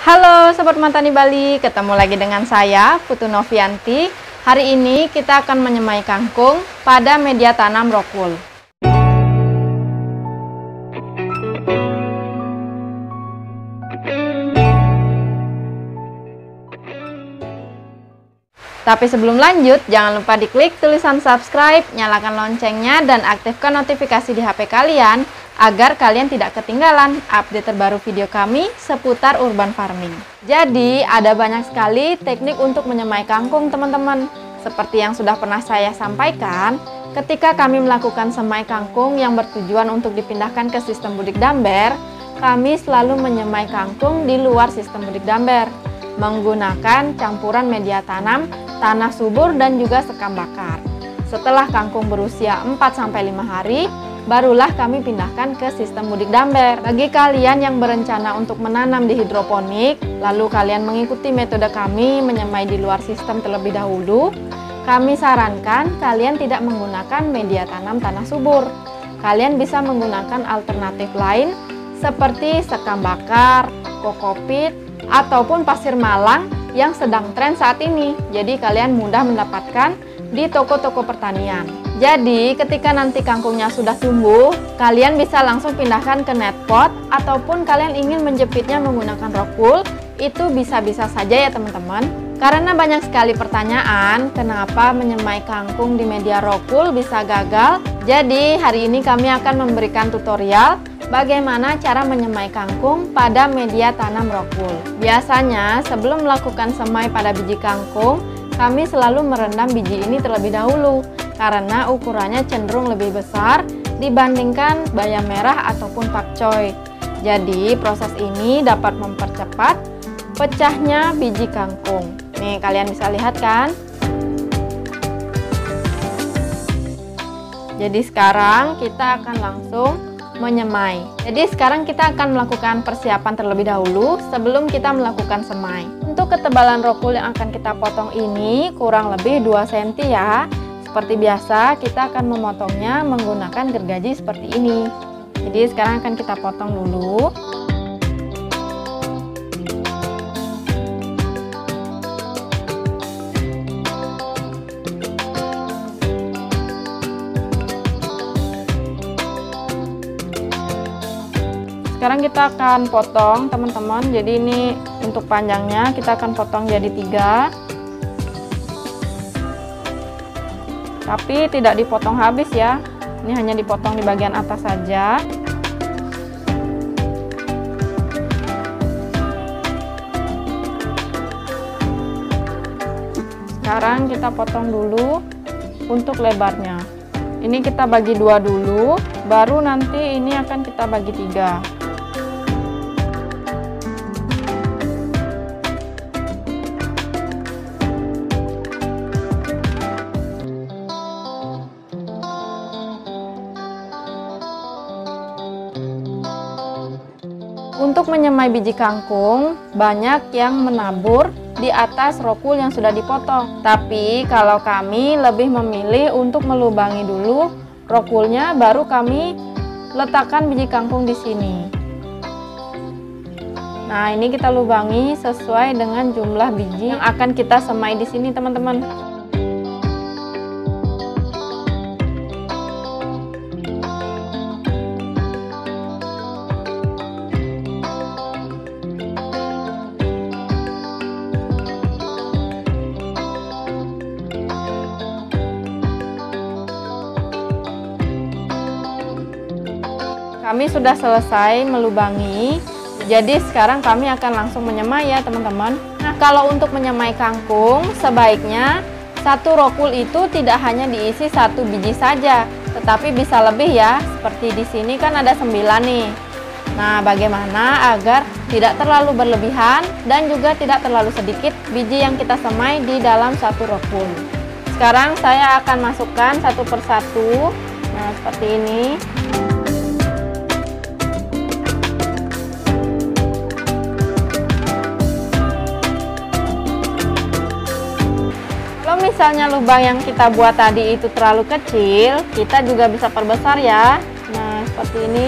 Halo Sobat Mantani Bali, ketemu lagi dengan saya Putu Novianti. Hari ini kita akan menyemai kangkung pada media tanam rockwool. Tapi sebelum lanjut, jangan lupa diklik tulisan subscribe, nyalakan loncengnya, dan aktifkan notifikasi di HP kalian agar kalian tidak ketinggalan update terbaru video kami seputar urban farming. Jadi, ada banyak sekali teknik untuk menyemai kangkung, teman-teman. Seperti yang sudah pernah saya sampaikan, ketika kami melakukan semai kangkung yang bertujuan untuk dipindahkan ke sistem budik damber, kami selalu menyemai kangkung di luar sistem budik damber menggunakan campuran media tanam, tanah subur, dan juga sekam bakar. Setelah kangkung berusia 4-5 hari, barulah kami pindahkan ke sistem budik damber. Bagi kalian yang berencana untuk menanam di hidroponik, lalu kalian mengikuti metode kami menyemai di luar sistem terlebih dahulu, kami sarankan kalian tidak menggunakan media tanam tanah subur. Kalian bisa menggunakan alternatif lain seperti sekam bakar, kokopit, ataupun pasir malang yang sedang tren saat ini. Jadi kalian mudah mendapatkan di toko-toko pertanian. Jadi ketika nanti kangkungnya sudah tumbuh, kalian bisa langsung pindahkan ke net pot, ataupun kalian ingin menjepitnya menggunakan rockwool, itu bisa-bisa saja ya teman-teman. Karena banyak sekali pertanyaan kenapa menyemai kangkung di media rockwool bisa gagal. Jadi hari ini kami akan memberikan tutorial bagaimana cara menyemai kangkung pada media tanam rockwool. Biasanya sebelum melakukan semai pada biji kangkung, kami selalu merendam biji ini terlebih dahulu karena ukurannya cenderung lebih besar dibandingkan bayam merah ataupun pakcoy. Jadi proses ini dapat mempercepat pecahnya biji kangkung. Nih kalian bisa lihat kan? Jadi sekarang kita akan langsung menyemai. Jadi sekarang kita akan melakukan persiapan terlebih dahulu sebelum kita melakukan semai. Untuk ketebalan rockwool yang akan kita potong ini kurang lebih 2 cm ya. Seperti biasa kita akan memotongnya menggunakan gergaji seperti ini. Jadi sekarang akan kita potong dulu. Sekarang kita akan potong teman-teman. Jadi ini untuk panjangnya kita akan potong jadi 3, tapi tidak dipotong habis ya, ini hanya dipotong di bagian atas saja. Sekarang kita potong dulu untuk lebarnya. Ini kita bagi 2 dulu, baru nanti ini akan kita bagi 3. Untuk menyemai biji kangkung, banyak yang menabur di atas rockwool yang sudah dipotong. Tapi kalau kami lebih memilih untuk melubangi dulu rockwoolnya, baru kami letakkan biji kangkung di sini. Nah, ini kita lubangi sesuai dengan jumlah biji yang akan kita semai di sini, teman-teman. Kami sudah selesai melubangi, jadi sekarang kami akan langsung menyemai ya teman-teman. Nah, kalau untuk menyemai kangkung, sebaiknya satu rockwool itu tidak hanya diisi 1 biji saja, tetapi bisa lebih ya. Seperti di sini kan ada 9 nih. Nah, bagaimana agar tidak terlalu berlebihan dan juga tidak terlalu sedikit biji yang kita semai di dalam satu rockwool. Sekarang saya akan masukkan satu persatu. Nah, seperti ini. Kalau misalnya lubang yang kita buat tadi itu terlalu kecil, kita juga bisa perbesar ya. Nah, seperti ini.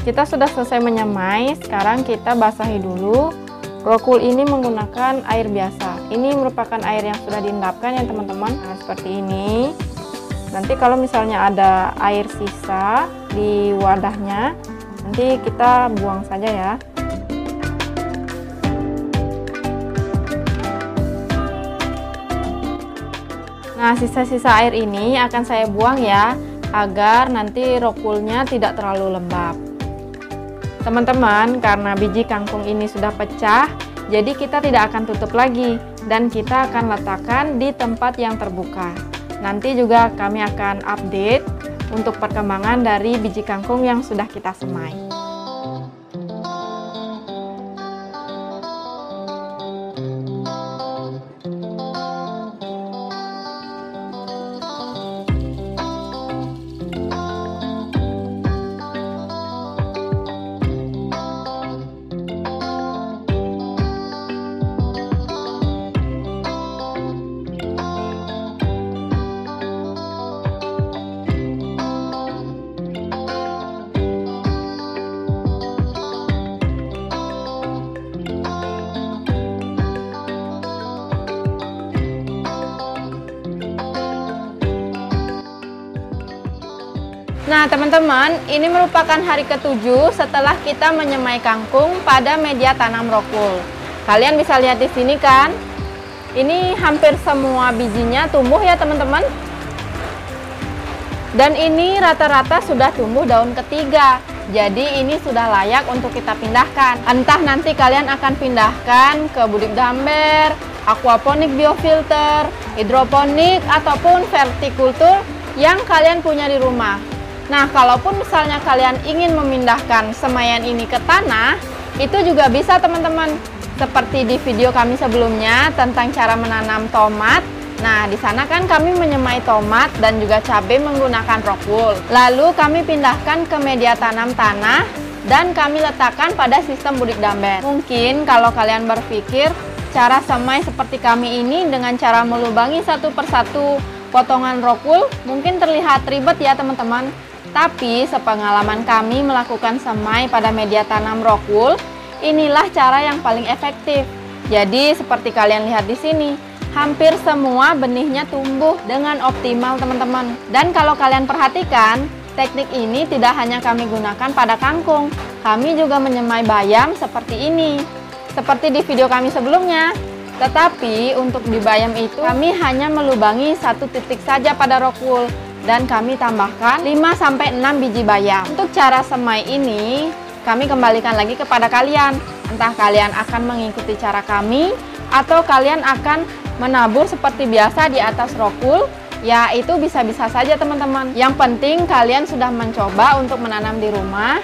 Kita sudah selesai menyemai, sekarang kita basahi dulu. Rockwool ini menggunakan air biasa. Ini merupakan air yang sudah diendapkan ya teman-teman. Nah, seperti ini. Nanti kalau misalnya ada air sisa di wadahnya, nanti kita buang saja ya. Nah, sisa-sisa air ini akan saya buang ya, agar nanti rockwoolnya tidak terlalu lembab. Teman-teman, karena biji kangkung ini sudah pecah, jadi kita tidak akan tutup lagi dan kita akan letakkan di tempat yang terbuka. Nanti juga kami akan update untuk perkembangan dari biji kangkung yang sudah kita semai. Nah teman-teman, ini merupakan hari ke-7 setelah kita menyemai kangkung pada media tanam rockwool. Kalian bisa lihat di sini kan, ini hampir semua bijinya tumbuh ya teman-teman. Dan ini rata-rata sudah tumbuh daun ketiga, jadi ini sudah layak untuk kita pindahkan. Entah nanti kalian akan pindahkan ke budik damber, aquaponik biofilter, hidroponik, ataupun vertikultur yang kalian punya di rumah. Nah, kalaupun misalnya kalian ingin memindahkan semaian ini ke tanah, itu juga bisa teman-teman. Seperti di video kami sebelumnya tentang cara menanam tomat. Nah, di sana kan kami menyemai tomat dan juga cabai menggunakan rockwool. Lalu kami pindahkan ke media tanam tanah dan kami letakkan pada sistem budik damber. Mungkin kalau kalian berpikir cara semai seperti kami ini dengan cara melubangi satu persatu potongan rockwool mungkin terlihat ribet ya teman-teman. Tapi sepengalaman kami melakukan semai pada media tanam rockwool, inilah cara yang paling efektif. Jadi seperti kalian lihat di sini, hampir semua benihnya tumbuh dengan optimal teman-teman. Dan kalau kalian perhatikan, teknik ini tidak hanya kami gunakan pada kangkung, kami juga menyemai bayam seperti ini. Seperti di video kami sebelumnya. Tetapi untuk di bayam itu kami hanya melubangi satu titik saja pada rockwool. Dan kami tambahkan 5-6 biji bayam. Untuk cara semai ini, kami kembalikan lagi kepada kalian. Entah kalian akan mengikuti cara kami, atau kalian akan menabur seperti biasa di atas rockwool, ya itu bisa-bisa saja teman-teman. Yang penting kalian sudah mencoba untuk menanam di rumah,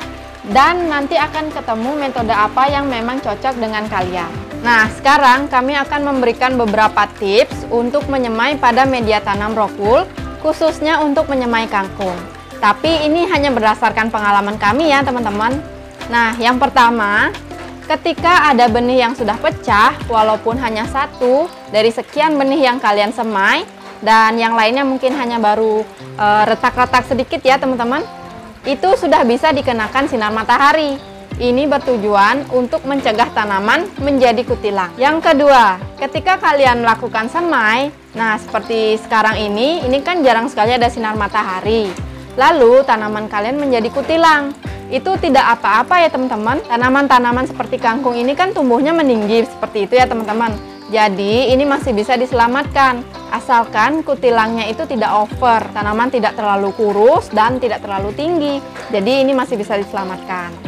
dan nanti akan ketemu metode apa yang memang cocok dengan kalian. Nah, sekarang kami akan memberikan beberapa tips untuk menyemai pada media tanam rockwool, khususnya untuk menyemai kangkung. Tapi ini hanya berdasarkan pengalaman kami ya teman-teman. Nah, yang pertama, ketika ada benih yang sudah pecah, walaupun hanya satu dari sekian benih yang kalian semai, dan yang lainnya mungkin hanya baru retak-retak sedikit ya teman-teman, itu sudah bisa dikenakan sinar matahari. Ini bertujuan untuk mencegah tanaman menjadi kutilang. Yang kedua, ketika kalian melakukan semai, nah seperti sekarang ini kan jarang sekali ada sinar matahari. Lalu tanaman kalian menjadi kutilang. Itu tidak apa-apa ya teman-teman. Tanaman-tanaman seperti kangkung ini kan tumbuhnya meninggi seperti itu ya teman-teman. Jadi ini masih bisa diselamatkan. Asalkan kutilangnya itu tidak over, tanaman tidak terlalu kurus dan tidak terlalu tinggi. Jadi ini masih bisa diselamatkan.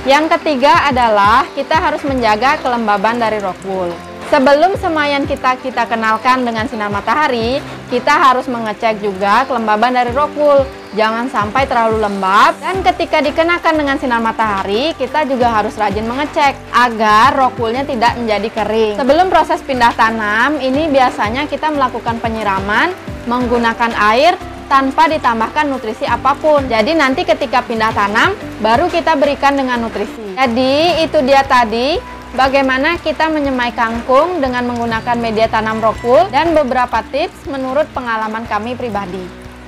Yang ketiga adalah kita harus menjaga kelembaban dari rockwool. Sebelum semaian kita kenalkan dengan sinar matahari, kita harus mengecek juga kelembaban dari rockwool. Jangan sampai terlalu lembab, dan ketika dikenakan dengan sinar matahari, kita juga harus rajin mengecek agar rockwoolnya tidak menjadi kering. Sebelum proses pindah tanam, ini biasanya kita melakukan penyiraman menggunakan air tanpa ditambahkan nutrisi apapun. Jadi nanti ketika pindah tanam, baru kita berikan dengan nutrisi. Jadi itu dia tadi bagaimana kita menyemai kangkung dengan menggunakan media tanam rockwool dan beberapa tips menurut pengalaman kami pribadi.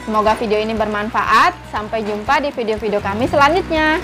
Semoga video ini bermanfaat. Sampai jumpa di video-video kami selanjutnya.